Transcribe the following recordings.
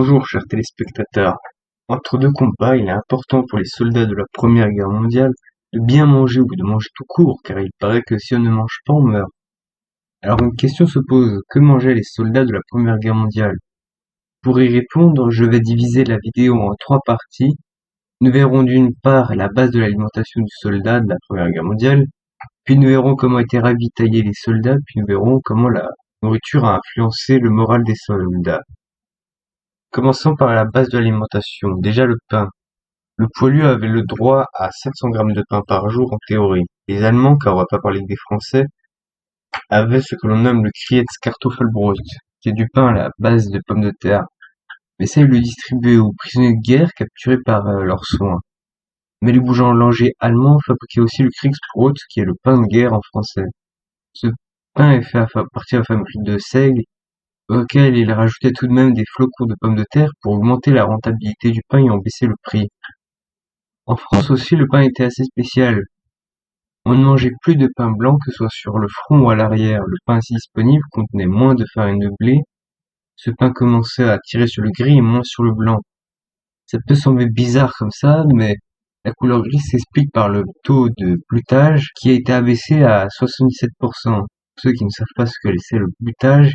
Bonjour chers téléspectateurs. Entre deux combats, il est important pour les soldats de la Première Guerre mondiale de bien manger ou de manger tout court, car il paraît que si on ne mange pas, on meurt. Alors une question se pose, que mangeaient les soldats de la Première Guerre mondiale? Pour y répondre, je vais diviser la vidéo en trois parties. Nous verrons d'une part la base de l'alimentation du soldat de la Première Guerre mondiale, puis nous verrons comment étaient ravitaillés les soldats, puis nous verrons comment la nourriture a influencé le moral des soldats. Commençons par la base de l'alimentation, déjà le pain. Le poilu avait le droit à 700 grammes de pain par jour en théorie. Les Allemands, car on va pas parler que des Français, avaient ce que l'on nomme le Kriegskartoffelbrot, qui est du pain à la base de pommes de terre. Mais ça, ils le distribuaient aux prisonniers de guerre capturés par leurs soins. Mais les boulangers allemands fabriquaient aussi le Kriegsbrot, qui est le pain de guerre en français. Ce pain est fait à partir de fabrique de seigle, auquel ils rajoutaient tout de même des flocons de pommes de terre pour augmenter la rentabilité du pain et en baisser le prix. En France aussi, le pain était assez spécial. On ne mangeait plus de pain blanc que ce soit sur le front ou à l'arrière. Le pain ainsi disponible contenait moins de farine de blé. Ce pain commençait à tirer sur le gris et moins sur le blanc. Ça peut sembler bizarre comme ça, mais la couleur grise s'explique par le taux de bloutage qui a été abaissé à 77%. Pour ceux qui ne savent pas ce que c'est le bloutage,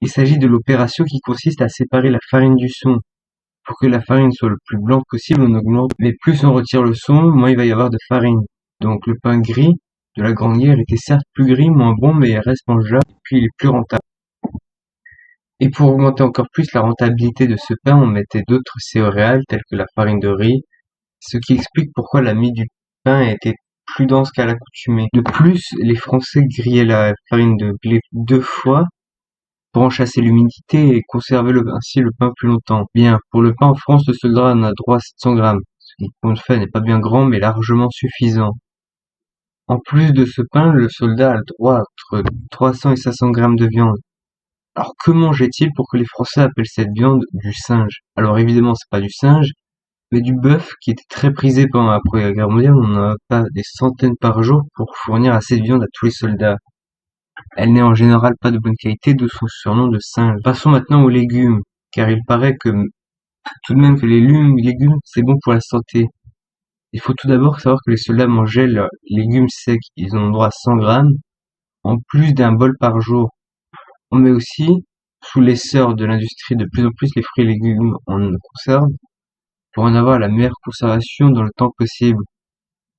il s'agit de l'opération qui consiste à séparer la farine du son. Pour que la farine soit le plus blanc possible, on augmente, mais plus on retire le son, moins il va y avoir de farine. Donc le pain gris de la Grande Guerre était certes plus gris, moins bon, mais il reste mangeable, et puis il est plus rentable. Et pour augmenter encore plus la rentabilité de ce pain, on mettait d'autres céréales telles que la farine de riz, ce qui explique pourquoi la mie du pain était plus dense qu'à l'accoutumée. De plus, les Français grillaient la farine de blé 2 fois pour en chasser l'humidité et conserver ainsi le pain plus longtemps. Bien, pour le pain en France, le soldat en a droit à 700 grammes, ce qui, en fait, n'est pas bien grand, mais largement suffisant. En plus de ce pain, le soldat a le droit à entre 300 et 500 grammes de viande. Alors que mangeait-il pour que les Français appellent cette viande du singe? Alors évidemment, c'est pas du singe, mais du bœuf qui était très prisé pendant la Première Guerre mondiale. On en a pas des centaines par jour pour fournir assez de viande à tous les soldats. Elle n'est en général pas de bonne qualité, d'où son surnom de singe. Passons maintenant aux légumes, car il paraît que tout de même que les légumes, c'est bon pour la santé. Il faut tout d'abord savoir que les soldats mangeaient leurs légumes secs. Ils en ont droit à 100 grammes, en plus d'un bol par jour. On met aussi, sous l'essor de l'industrie, de plus en plus les fruits et légumes en conserve, pour en avoir la meilleure conservation dans le temps possible.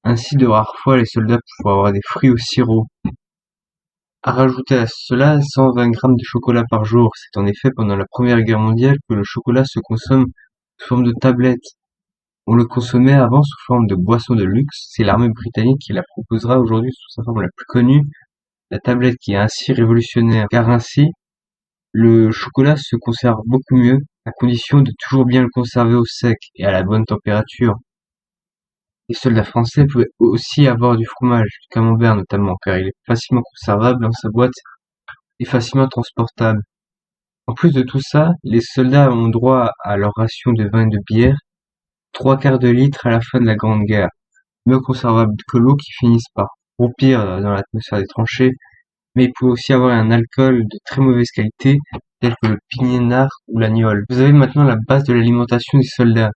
Ainsi, de rares fois, les soldats pouvaient avoir des fruits au sirop. À rajouter à cela 120 grammes de chocolat par jour. C'est en effet pendant la Première Guerre mondiale que le chocolat se consomme sous forme de tablettes. On le consommait avant sous forme de boisson de luxe. C'est l'armée britannique qui la proposera aujourd'hui sous sa forme la plus connue, la tablette, qui est ainsi révolutionnaire, car ainsi, le chocolat se conserve beaucoup mieux, à condition de toujours bien le conserver au sec et à la bonne température. Les soldats français pouvaient aussi avoir du fromage, du camembert notamment, car il est facilement conservable dans sa boîte et facilement transportable. En plus de tout ça, les soldats ont droit à leur ration de vin et de bière, 3/4 de litre à la fin de la Grande Guerre, mieux conservables que l'eau qui finissent par roupir dans l'atmosphère des tranchées, mais il peut aussi avoir un alcool de très mauvaise qualité, tel que le pinard ou l'agnole. Vous avez maintenant la base de l'alimentation des soldats.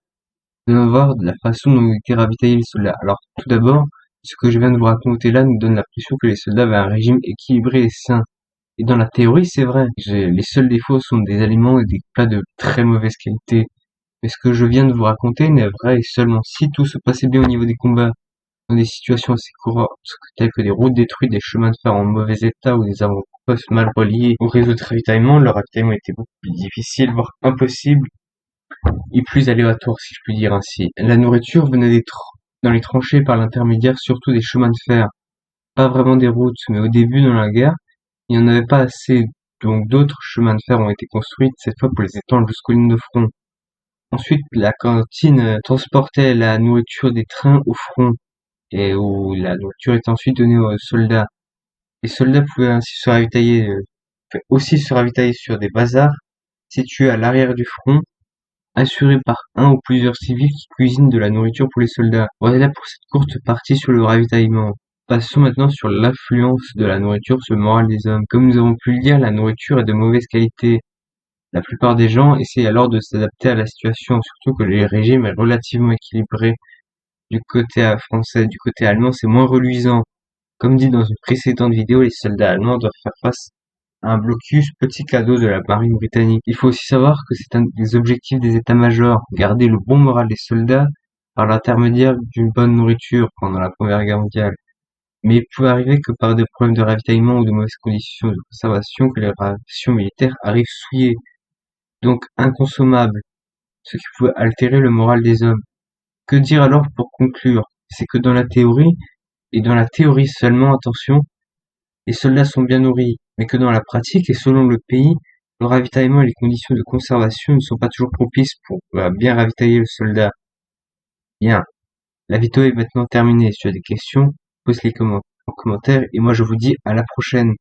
Nous allons voir de la façon dont étaient ravitaillés les soldats. Alors, tout d'abord, ce que je viens de vous raconter là nous donne l'impression que les soldats avaient un régime équilibré et sain. Et dans la théorie, c'est vrai. Les seuls défauts sont des aliments et des plats de très mauvaise qualité. Mais ce que je viens de vous raconter n'est vrai seulement si tout se passait bien au niveau des combats. Dans des situations assez courantes, telles que des routes détruites, des chemins de fer en mauvais état ou des avant-postes mal reliés au réseau de ravitaillement, le ravitaillement était beaucoup plus difficile, voire impossible, et plus aléatoire, si je puis dire ainsi. La nourriture venait dans les tranchées par l'intermédiaire surtout des chemins de fer. Pas vraiment des routes, mais au début, dans la guerre, il n'y en avait pas assez, donc d'autres chemins de fer ont été construits, cette fois pour les étendre jusqu'aux lignes de front. Ensuite, la cantine transportait la nourriture des trains au front, et où la nourriture est ensuite donnée aux soldats. Les soldats pouvaient ainsi aussi se ravitailler sur des bazars situés à l'arrière du front, assurés par un ou plusieurs civils qui cuisinent de la nourriture pour les soldats. Voilà pour cette courte partie sur le ravitaillement. Passons maintenant sur l'influence de la nourriture sur le moral des hommes. Comme nous avons pu le dire, la nourriture est de mauvaise qualité. La plupart des gens essayent alors de s'adapter à la situation, surtout que le régime est relativement équilibré. Du côté français, du côté allemand, c'est moins reluisant. Comme dit dans une précédente vidéo, les soldats allemands doivent faire face à un blocus petit cadeau de la marine britannique. Il faut aussi savoir que c'est un des objectifs des états-majors, garder le bon moral des soldats par l'intermédiaire d'une bonne nourriture pendant la Première Guerre mondiale. Mais il pouvait arriver que par des problèmes de ravitaillement ou de mauvaises conditions de conservation que les rations militaires arrivent souillées, donc inconsommables, ce qui pouvait altérer le moral des hommes. Que dire alors pour conclure? C'est que dans la théorie, et dans la théorie seulement, attention, les soldats sont bien nourris, mais que dans la pratique et selon le pays, le ravitaillement et les conditions de conservation ne sont pas toujours propices pour bien ravitailler le soldat. Bien, la vidéo est maintenant terminée. Si tu as des questions, pose-les en commentaire et moi je vous dis à la prochaine.